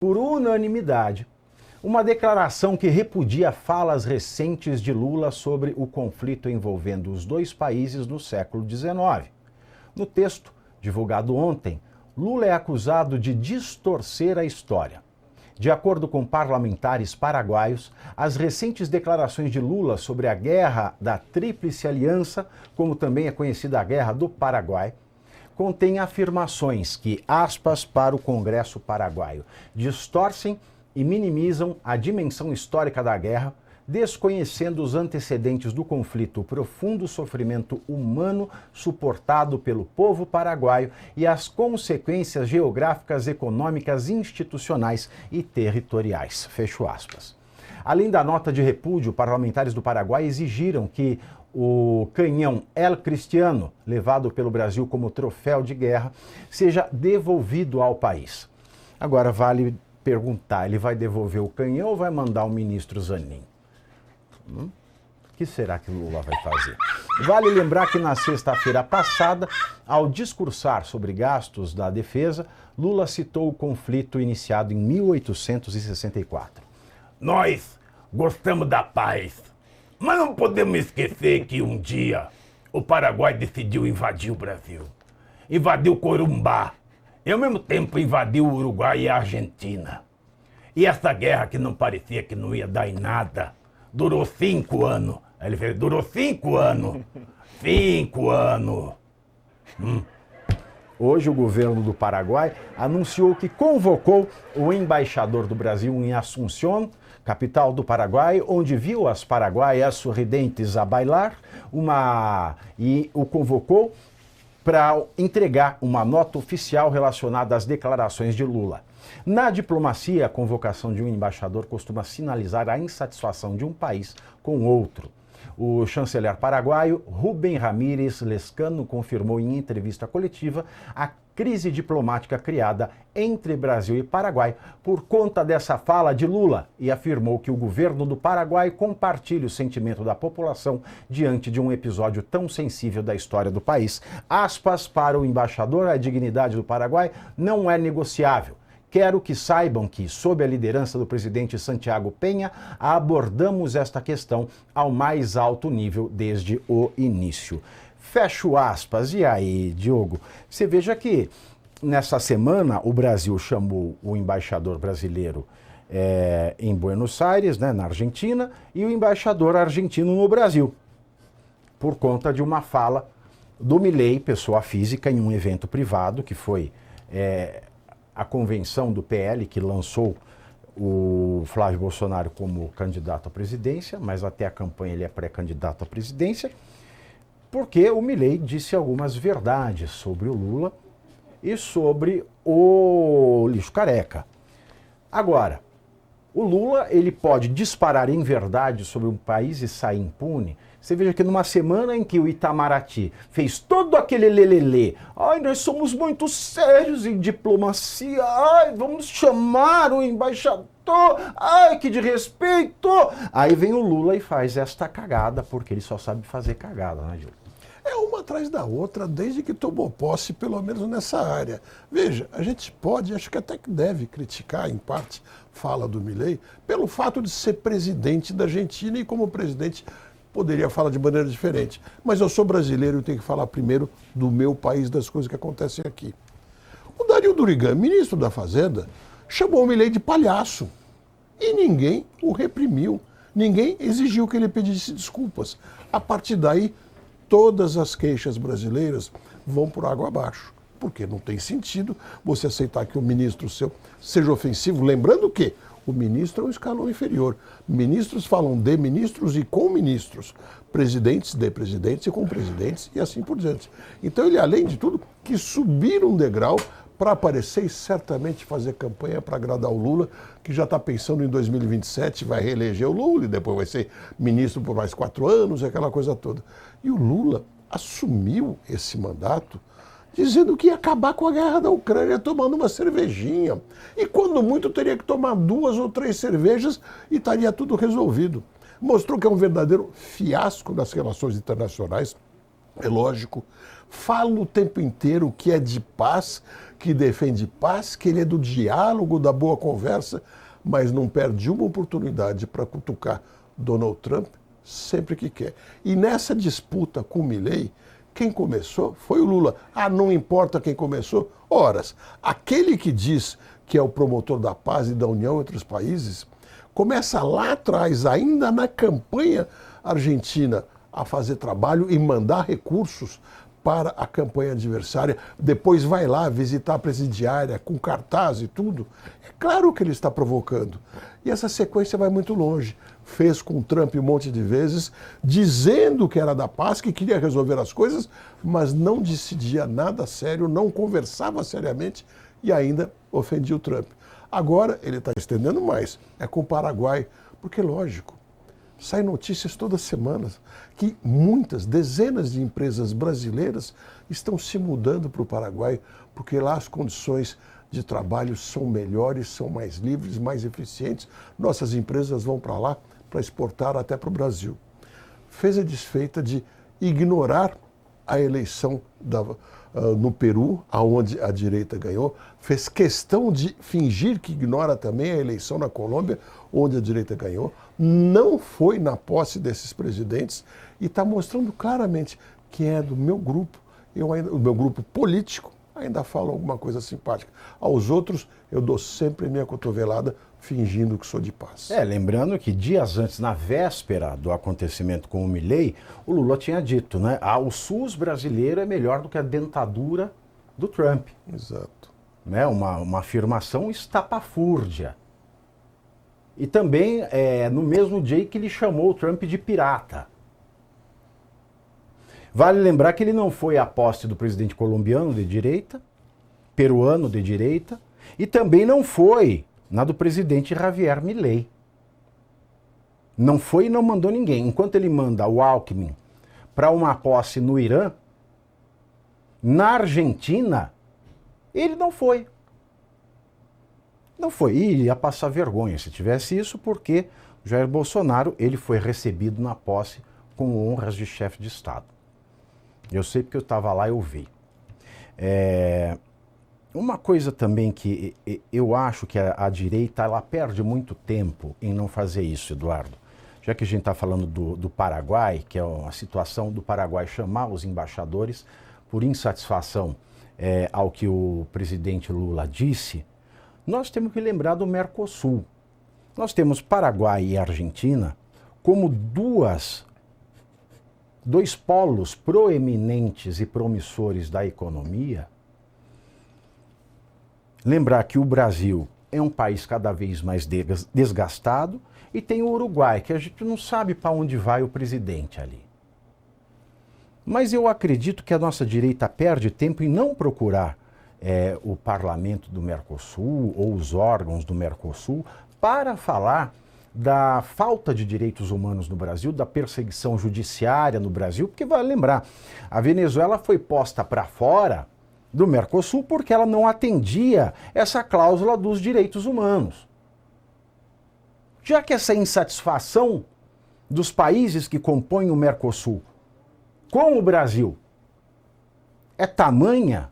por unanimidade, uma declaração que repudia falas recentes de Lula sobre o conflito envolvendo os dois países no século XIX. No texto, divulgado ontem, Lula é acusado de distorcer a história. De acordo com parlamentares paraguaios, as recentes declarações de Lula sobre a Guerra da Tríplice Aliança, como também é conhecida a Guerra do Paraguai, contêm afirmações que, aspas para o Congresso paraguaio, distorcem e minimizam a dimensão histórica da guerra, desconhecendo os antecedentes do conflito, o profundo sofrimento humano suportado pelo povo paraguaio e as consequências geográficas, econômicas, institucionais e territoriais. Fecho aspas. Além da nota de repúdio, parlamentares do Paraguai exigiram que o canhão El Cristiano, levado pelo Brasil como troféu de guerra, seja devolvido ao país. Agora vale perguntar, ele vai devolver o canhão ou vai mandar o ministro Zanin? O que será que Lula vai fazer? Vale lembrar que na sexta-feira passada, ao discursar sobre gastos da defesa, Lula citou o conflito iniciado em 1864. Nós gostamos da paz, mas não podemos esquecer que um dia o Paraguai decidiu invadir o Brasil. Invadiu Corumbá e ao mesmo tempo invadiu o Uruguai e a Argentina. E essa guerra que não parecia que não ia dar em nada, durou 5 anos. Aí ele fez, durou 5 anos. 5 anos. Hoje o governo do Paraguai anunciou que convocou o embaixador do Brasil em Assunción, capital do Paraguai, onde viu as paraguaias sorridentes a bailar, e o convocou para entregar uma nota oficial relacionada às declarações de Lula. Na diplomacia, a convocação de um embaixador costuma sinalizar a insatisfação de um país com outro. O chanceler paraguaio Rubem Ramírez Lezcano confirmou em entrevista coletiva a crise diplomática criada entre Brasil e Paraguai por conta dessa fala de Lula e afirmou que o governo do Paraguai compartilha o sentimento da população diante de um episódio tão sensível da história do país. Aspas para o embaixador, a dignidade do Paraguai não é negociável. Quero que saibam que, sob a liderança do presidente Santiago Penha, abordamos esta questão ao mais alto nível desde o início. Fecho aspas. E aí, Diogo, você veja que nessa semana o Brasil chamou o embaixador brasileiro em Buenos Aires, né, na Argentina, e o embaixador argentino no Brasil, por conta de uma fala do Milei, pessoa física, em um evento privado, que foi a convenção do PL, que lançou o Flávio Bolsonaro como candidato à presidência, mas até a campanha ele é pré-candidato à presidência, porque o Milei disse algumas verdades sobre o Lula e sobre o lixo careca. Agora, o Lula ele pode disparar em verdade sobre um país e sair impune. Você veja que numa semana em que o Itamaraty fez todo aquele lelelê, ai, nós somos muito sérios em diplomacia, ai, vamos chamar o embaixador, ai, que de respeito. Aí vem o Lula e faz esta cagada, porque ele só sabe fazer cagada, né, Gil? É uma atrás da outra, desde que tomou posse, pelo menos nessa área. Veja, a gente pode, acho que até que deve criticar, em parte, fala do Milei, pelo fato de ser presidente da Argentina e como presidente poderia falar de maneira diferente. Mas eu sou brasileiro e tenho que falar primeiro do meu país, das coisas que acontecem aqui. O Dario Durigan, ministro da Fazenda, chamou o Milei de palhaço. E ninguém o reprimiu. Ninguém exigiu que ele pedisse desculpas. A partir daí, todas as queixas brasileiras vão por água abaixo. Porque não tem sentido você aceitar que o ministro seu seja ofensivo. Lembrando que o ministro é um escalão inferior. Ministros falam de ministros e com ministros. Presidentes de presidentes e com presidentes e assim por diante. Então ele, além de tudo, quis subir um degrau para aparecer e certamente fazer campanha para agradar o Lula, que já está pensando em 2027, vai reeleger o Lula e depois vai ser ministro por mais 4 anos, aquela coisa toda. E o Lula assumiu esse mandato dizendo que ia acabar com a guerra da Ucrânia tomando uma cervejinha. E quando muito teria que tomar 2 ou 3 cervejas e estaria tudo resolvido. Mostrou que é um verdadeiro fiasco nas relações internacionais, é lógico, fala o tempo inteiro que é de paz, que defende paz, que ele é do diálogo, da boa conversa, mas não perde uma oportunidade para cutucar Donald Trump sempre que quer. E nessa disputa com o Milei, quem começou foi o Lula. Ah, não importa quem começou? Horas. Aquele que diz que é o promotor da paz e da união entre os países, começa lá atrás, ainda na campanha argentina, a fazer trabalho e mandar recursos para a campanha adversária, depois vai lá visitar a presidiária com cartaz e tudo. É claro que ele está provocando. E essa sequência vai muito longe. Fez com o Trump um monte de vezes, dizendo que era da paz, que queria resolver as coisas, mas não decidia nada sério, não conversava seriamente e ainda ofendia o Trump. Agora ele está estendendo mais, é com o Paraguai, porque lógico, saem notícias todas as semanas que muitas, dezenas de empresas brasileiras estão se mudando para o Paraguai, porque lá as condições de trabalho são melhores, são mais livres, mais eficientes. Nossas empresas vão para lá para exportar até para o Brasil. Fez a desfeita de ignorar a eleição no Peru, aonde a direita ganhou, fez questão de fingir que ignora também a eleição na Colômbia, onde a direita ganhou, não foi na posse desses presidentes e está mostrando claramente que é do meu grupo, o meu grupo político, ainda falo alguma coisa simpática. Aos outros, eu dou sempre minha cotovelada, fingindo que sou de paz. Lembrando que dias antes, na véspera do acontecimento com o Milei, o Lula tinha dito, né? O SUS brasileiro é melhor do que a dentadura do Trump. Exato. Né? Uma afirmação estapafúrdia. E também no mesmo dia que ele chamou o Trump de pirata. Vale lembrar que ele não foi à posse do presidente colombiano de direita, peruano de direita, e também não foi na do presidente Javier Milei. Não foi e não mandou ninguém. Enquanto ele manda o Alckmin para uma posse no Irã, na Argentina, ele não foi. Não foi. E ia passar vergonha se tivesse isso, porque Jair Bolsonaro ele foi recebido na posse com honras de chefe de Estado. Eu sei porque eu estava lá e eu vi. Uma coisa também que eu acho que a direita ela perde muito tempo em não fazer isso, Eduardo. Já que a gente está falando do Paraguai, que é a situação do Paraguai chamar os embaixadores por insatisfação ao que o presidente Lula disse, nós temos que lembrar do Mercosul. Nós temos Paraguai e Argentina como dois polos proeminentes e promissores da economia. Lembrar que o Brasil é um país cada vez mais desgastado e tem o Uruguai, que a gente não sabe para onde vai o presidente ali. Mas eu acredito que a nossa direita perde tempo em não procurar o parlamento do Mercosul ou os órgãos do Mercosul para falar da falta de direitos humanos no Brasil, da perseguição judiciária no Brasil, porque vale lembrar, a Venezuela foi posta para fora do Mercosul porque ela não atendia essa cláusula dos direitos humanos. Já que essa insatisfação dos países que compõem o Mercosul com o Brasil é tamanha,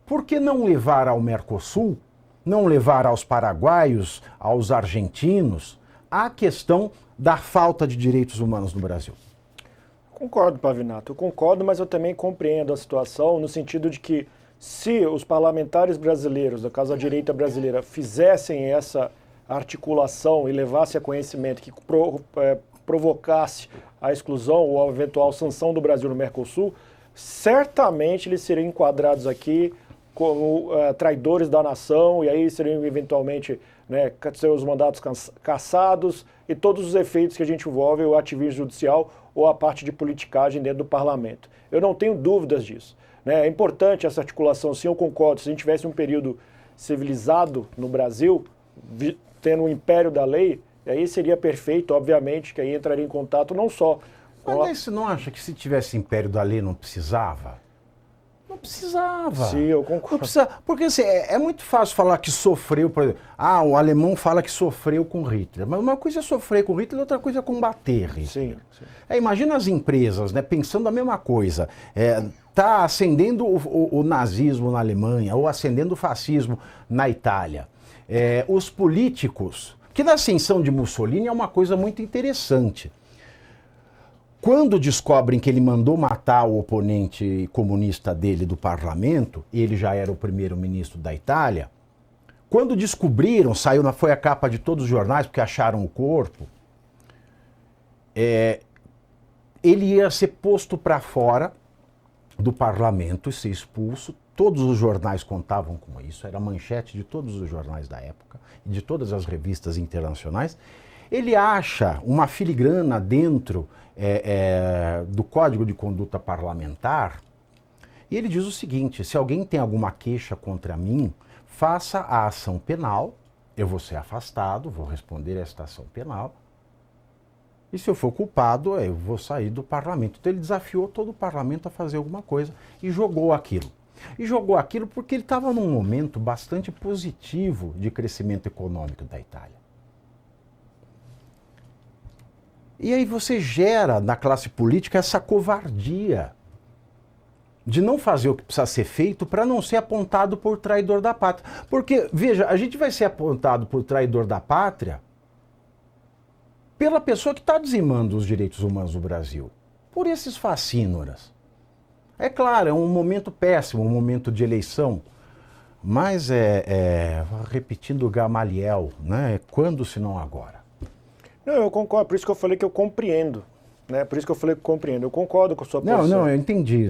por que não levar ao Mercosul, não levar aos paraguaios, aos argentinos, a questão da falta de direitos humanos no Brasil? Concordo, Pavinato, eu concordo, mas eu também compreendo a situação no sentido de que se os parlamentares brasileiros, no caso a direita brasileira, fizessem essa articulação e levassem a conhecimento que provocasse a exclusão ou a eventual sanção do Brasil no Mercosul, certamente eles seriam enquadrados aqui como traidores da nação, e aí seriam eventualmente seus mandatos cassados e todos os efeitos que a gente envolve o ativismo judicial ou a parte de politicagem dentro do parlamento. Eu não tenho dúvidas disso. É importante essa articulação, sim, eu concordo. Se a gente tivesse um período civilizado no Brasil, tendo um império da lei, aí seria perfeito, obviamente, que aí entraria em contato não só com Mas você não acha que se tivesse império da lei não precisava? Não precisava. Sim, eu concordo. Não precisa, porque assim, é muito fácil falar que sofreu, por exemplo. O alemão fala que sofreu com Hitler. Mas uma coisa é sofrer com Hitler, outra coisa é combater Hitler. Sim. Imagina as empresas, pensando a mesma coisa. está ascendendo o nazismo na Alemanha ou ascendendo o fascismo na Itália. Os políticos, que na ascensão de Mussolini é uma coisa muito interessante. Quando descobrem que ele mandou matar o oponente comunista dele do parlamento, ele já era o primeiro-ministro da Itália, quando descobriram, foi a capa de todos os jornais porque acharam o corpo, ele ia ser posto para fora do parlamento e ser expulso. Todos os jornais contavam com isso, era a manchete de todos os jornais da época e de todas as revistas internacionais. Ele acha uma filigrana dentro do Código de Conduta Parlamentar e ele diz o seguinte: se alguém tem alguma queixa contra mim, faça a ação penal, eu vou ser afastado, vou responder a esta ação penal, e se eu for culpado, eu vou sair do parlamento. Então ele desafiou todo o parlamento a fazer alguma coisa e jogou aquilo. E jogou aquilo porque ele estava num momento bastante positivo de crescimento econômico da Itália. E aí você gera na classe política essa covardia de não fazer o que precisa ser feito para não ser apontado por traidor da pátria. Porque, veja, a gente vai ser apontado por traidor da pátria pela pessoa que está dizimando os direitos humanos do Brasil, por esses facínoras. É claro, é um momento péssimo, um momento de eleição, mas repetindo Gamaliel, né? Quando se não agora? Não, eu concordo, por isso que eu falei que eu compreendo. Né? Por isso que eu falei que eu compreendo. Eu concordo com a sua posição. Não, eu entendi.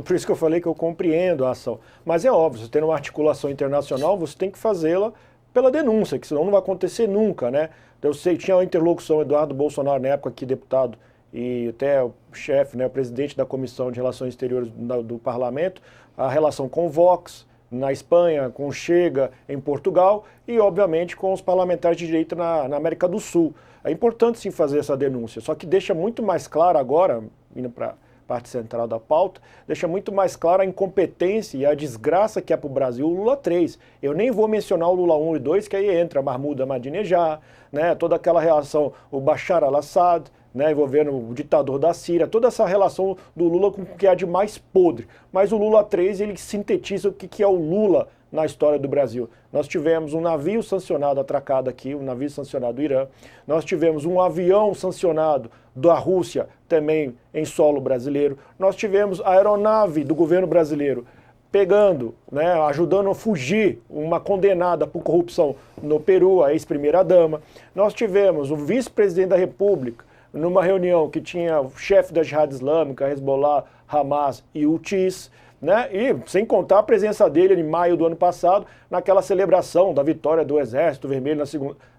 Por isso que eu falei que eu compreendo a ação. Mas é óbvio, você tendo uma articulação internacional, você tem que fazê-la pela denúncia, que senão não vai acontecer nunca, né? Eu sei, tinha a interlocução, Eduardo Bolsonaro, na época aqui deputado, e até o chefe, né, o presidente da Comissão de Relações Exteriores do Parlamento, a relação com o Vox, na Espanha, com o Chega, em Portugal, e obviamente com os parlamentares de direita na América do Sul. É importante sim fazer essa denúncia, só que deixa muito mais claro agora, indo para a parte central da pauta, deixa muito mais clara a incompetência e a desgraça que é para o Brasil o Lula 3. Eu nem vou mencionar o Lula 1 e 2, que aí entra Mahmoud Ahmadinejad, né, toda aquela relação, o Bashar al-Assad, né, envolvendo o ditador da Síria, toda essa relação do Lula com o que há de mais podre. Mas o Lula 3, ele sintetiza o que é o Lula na história do Brasil. Nós tivemos um navio sancionado, atracado aqui, um navio sancionado do Irã. Nós tivemos um avião sancionado da Rússia, também em solo brasileiro. Nós tivemos a aeronave do governo brasileiro pegando, né, ajudando a fugir uma condenada por corrupção no Peru, a ex-primeira-dama. Nós tivemos o vice-presidente da República, numa reunião que tinha o chefe da Jihad Islâmica, Hezbollah, Hamas e o TIS, né? E sem contar a presença dele em maio do ano passado, naquela celebração da vitória do Exército Vermelho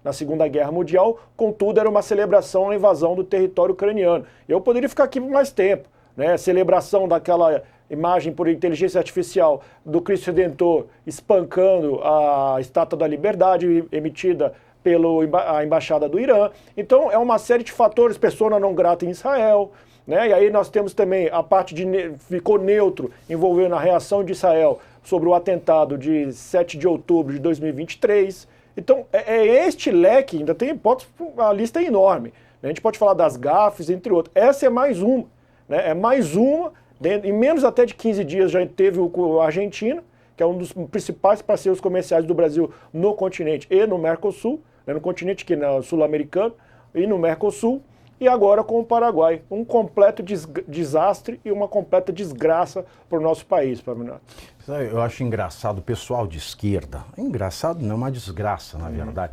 na Segunda Guerra Mundial, contudo era uma celebração à invasão do território ucraniano. Eu poderia ficar aqui por mais tempo, né? Celebração daquela imagem por inteligência artificial do Cristo Redentor espancando a Estátua da Liberdade emitida pela Embaixada do Irã. Então é uma série de fatores, persona não grata em Israel, né? E aí nós temos também a parte ficou neutro, envolvendo a reação de Israel sobre o atentado de 7 de outubro de 2023. Então este leque, ainda tem a lista é enorme. A gente pode falar das gafes, entre outros. Essa é mais uma, né? É mais uma, em menos até de 15 dias já teve a Argentina, que é um dos principais parceiros comerciais do Brasil no continente e no Mercosul, né, no continente que é sul-americano e no Mercosul, e agora com o Paraguai. Um completo desastre e uma completa desgraça para o nosso país, Pavinato. Eu acho engraçado o pessoal de esquerda. Engraçado não, é uma desgraça, na verdade.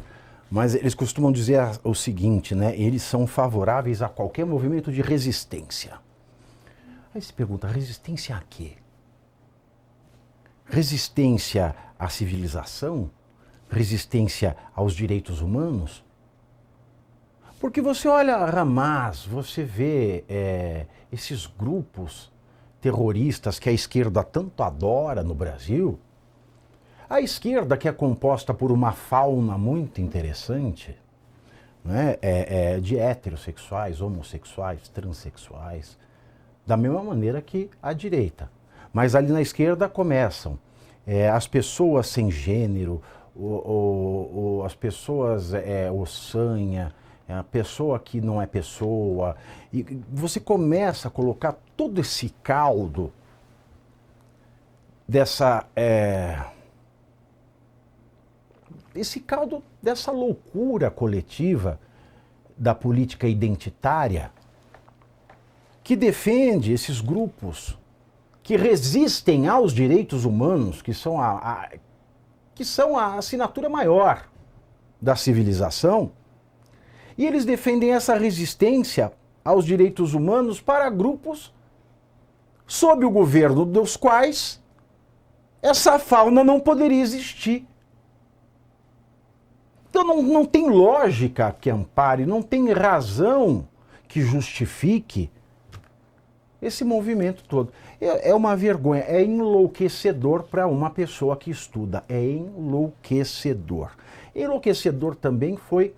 Mas eles costumam dizer o seguinte, né? Eles são favoráveis a qualquer movimento de resistência. Aí se pergunta, resistência a quê? Resistência à civilização? Resistência aos direitos humanos? Porque você olha Hamas, você vê esses grupos terroristas que a esquerda tanto adora no Brasil. A esquerda, que é composta por uma fauna muito interessante, né, de heterossexuais, homossexuais, transexuais, da mesma maneira que a direita. Mas ali na esquerda começam as pessoas sem gênero, as pessoas ossanha, a pessoa que não é pessoa. E você começa a colocar todo esse caldo esse caldo dessa loucura coletiva da política identitária que defende esses grupos que resistem aos direitos humanos, que são a assinatura maior da civilização, e eles defendem essa resistência aos direitos humanos para grupos sob o governo dos quais essa fauna não poderia existir. Então não tem lógica que ampare, não tem razão que justifique esse movimento todo. É uma vergonha, é enlouquecedor para uma pessoa que estuda, é enlouquecedor. Enlouquecedor também foi